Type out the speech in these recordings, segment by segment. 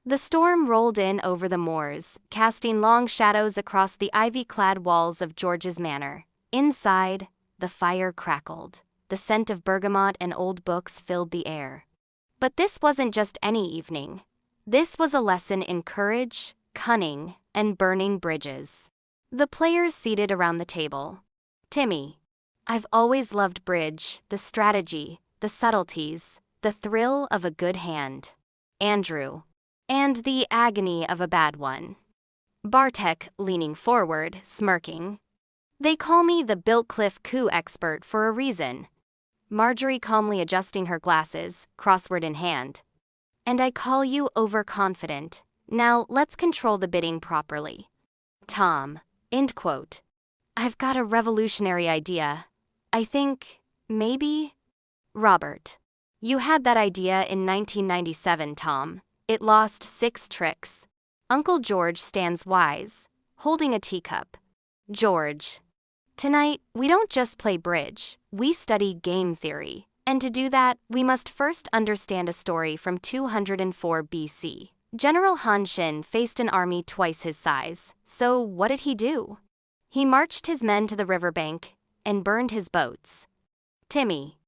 The storm rolled in over the moors, casting long shadows across the ivy-clad walls of George's manor. Inside, the fire crackled. The scent of bergamot and old books filled the air. But this wasn't just any evening. This was a lesson in courage, cunning, and burning bridges. The players seated around the table. Timmy. I've always loved bridge, the strategy, the subtleties, the thrill of a good hand. Andrew. And the agony of a bad one. Bartek, leaning forward, smirking. They call me the Biltcliff coup expert for a reason. Marjorie calmly adjusting her glasses, crossword in hand. And I call you overconfident. Now let's control the bidding properly. Tom. End quote. I've got a revolutionary idea. I think, maybe? Robert. You had that idea in 1997, Tom. It lost 6 tricks. Uncle George stands wise, holding a teacup. George. Tonight, we don't just play bridge, we study game theory. And to do that, we must first understand a story from 204 BC. General Han Xin faced an army twice his size, so what did he do? He marched his men to the riverbank and burned his boats. Timmy.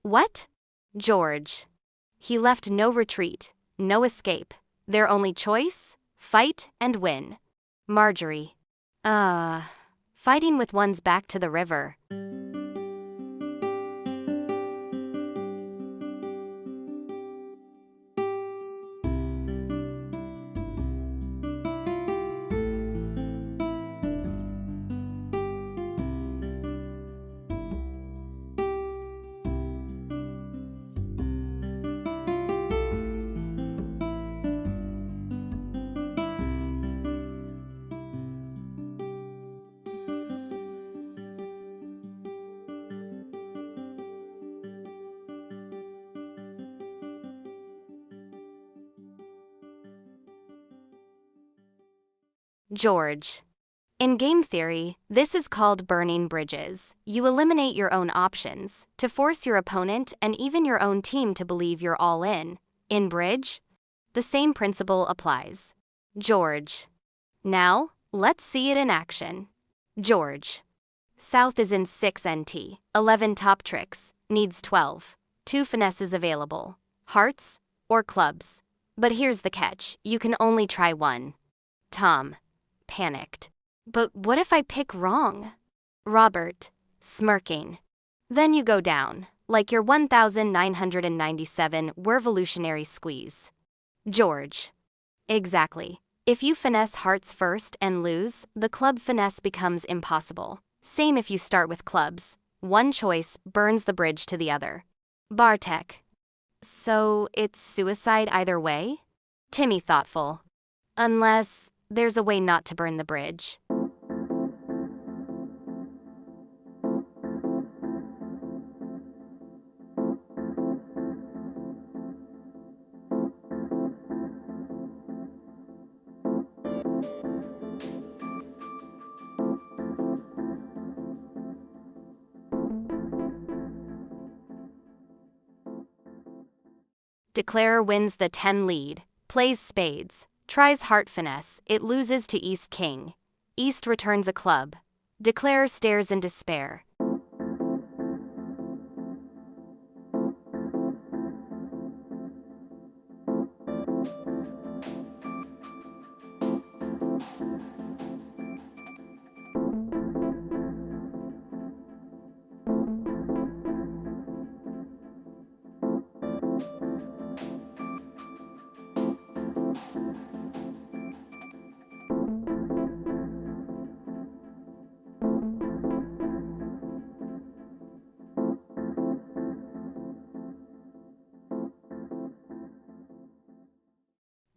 What? George. He left no retreat, no escape. Their only choice? Fight and win. Marjorie. Fighting with one's back to the river. George. In game theory, this is called burning bridges. You eliminate your own options to force your opponent and even your own team to believe you're all in. In bridge, the same principle applies. George. Now, let's see it in action. George. South is in 6 NT, 11 top tricks, needs 12. 2 finesses available. Hearts or clubs. But here's the catch, you can only try one. Tom. Panicked. But what if I pick wrong? Robert. Smirking. Then you go down, like your 1997 revolutionary squeeze. George. Exactly. If you finesse hearts first and lose, the club finesse becomes impossible. Same if you start with clubs. One choice burns the bridge to the other. Bartek. So it's suicide either way? Timmy thoughtful. Unless there's a way not to burn the bridge. Declarer wins the 10 lead, plays spades, tries heart finesse, it loses to East King. East returns a club. Declarer stares in despair.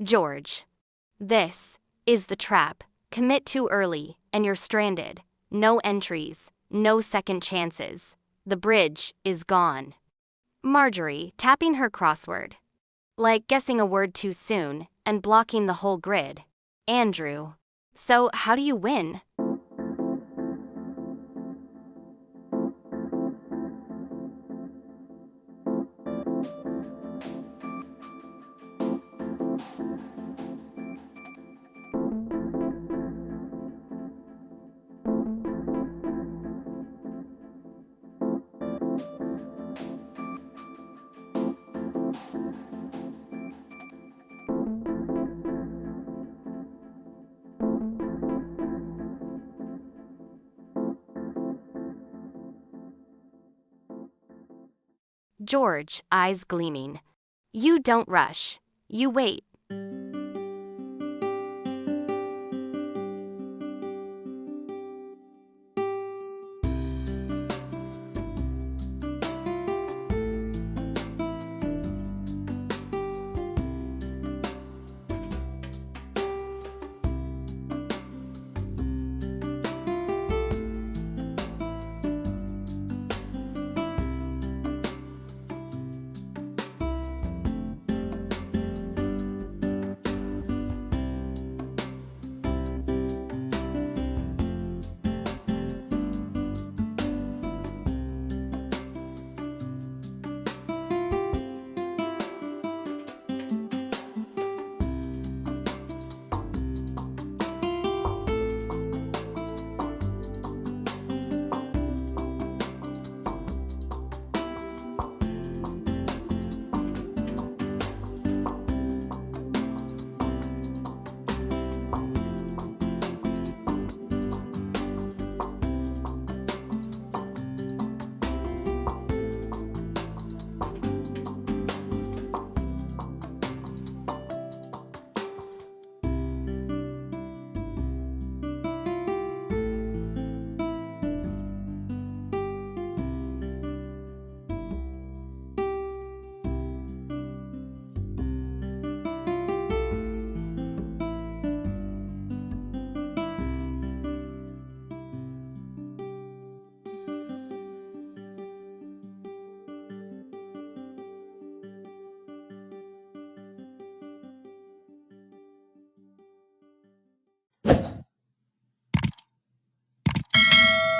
George. This is the trap. Commit too early, and you're stranded. No entries, no second chances. The bridge is gone. Marjorie, tapping her crossword. Like guessing a word too soon and blocking the whole grid. Andrew. So how do you win? George, eyes gleaming. You don't rush. You wait.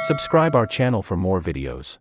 Subscribe our channel for more videos.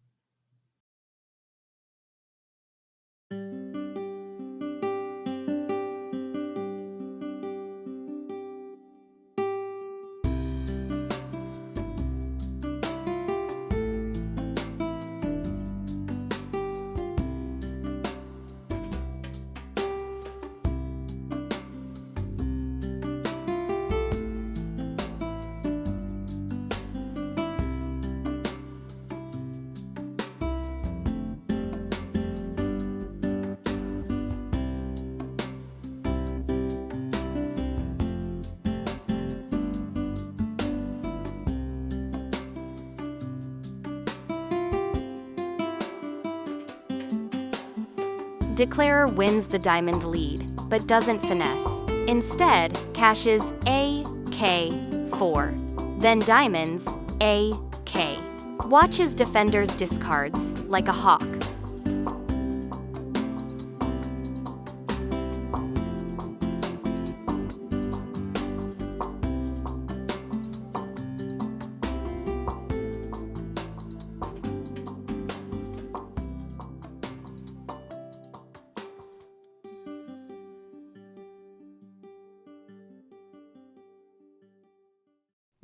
Declarer wins the diamond lead, but doesn't finesse. Instead, cashes AK4. Then diamonds AK. Watches defenders discards, like a hawk.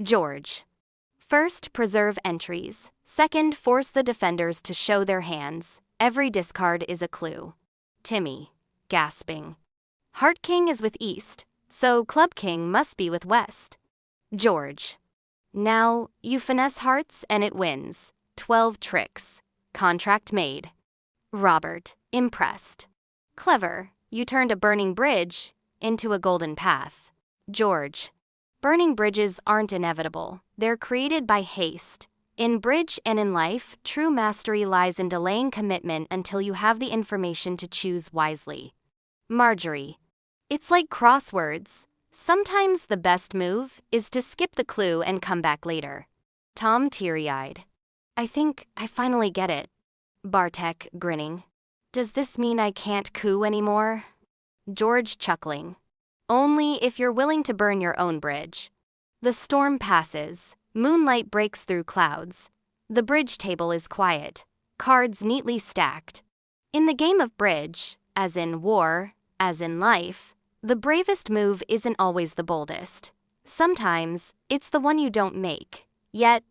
George. First, preserve entries. Second, force the defenders to show their hands. Every discard is a clue. Timmy. Gasping. Heart King is with East, so Club King must be with West. George. Now, you finesse hearts and it wins. 12 tricks. Contract made. Robert. Impressed. Clever. You turned a burning bridge into a golden path. George. Burning bridges aren't inevitable. They're created by haste. In bridge and in life, true mastery lies in delaying commitment until you have the information to choose wisely. Marjorie. It's like crosswords. Sometimes the best move is to skip the clue and come back later. Tom teary-eyed. I think I finally get it. Bartek grinning. Does this mean I can't coo anymore? George chuckling. Only if you're willing to burn your own bridge. The storm passes. Moonlight breaks through clouds. The bridge table is quiet. Cards neatly stacked. In the game of bridge, as in war, as in life, the bravest move isn't always the boldest. Sometimes, it's the one you don't make. Yet,